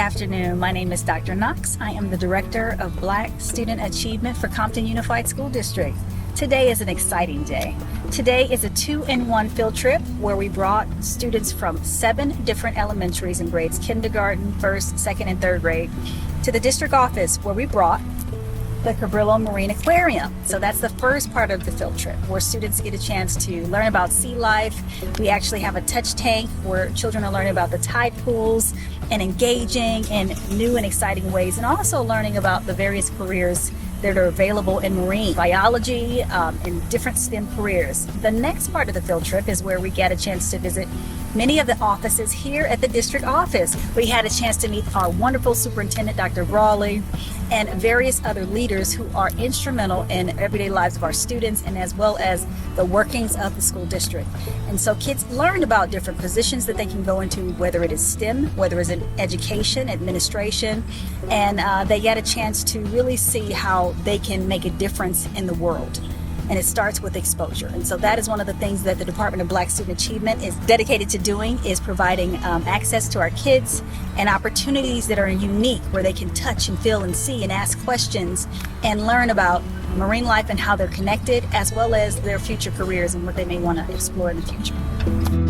afternoon. My name is Dr. Knox. I am the Director of Black Student Achievement for Compton Unified School District. Today is an exciting day. Today is a 2-in-1 field trip where we brought students from 7 different elementaries in grades kindergarten, 1st, 2nd, and 3rd grade to the district office where we brought the Cabrillo Marine Aquarium. So that's the first part of the field trip where students get a chance to learn about sea life. We actually have a touch tank where children are learning about the Tidepools and engaging in new and exciting ways, and also learning about the various careers that are available in marine biology and different STEM careers. The next part of the field trip is where we get a chance to visit many of the offices here at the district office. We had a chance to meet our wonderful superintendent, Dr. Brawley, and various other leaders who are instrumental in everyday lives of our students and as well as the workings of the school district. And so kids learn about different positions that they can go into, whether it is STEM, whether it's in education, administration, and they get a chance to really see how they can make a difference in the world. And it starts with exposure. And so that is one of the things that the Department of Black Student Achievement is dedicated to doing, is providing access to our kids and opportunities that are unique where they can touch and feel and see and ask questions and learn about marine life and how they're connected, as well as their future careers and what they may want to explore in the future.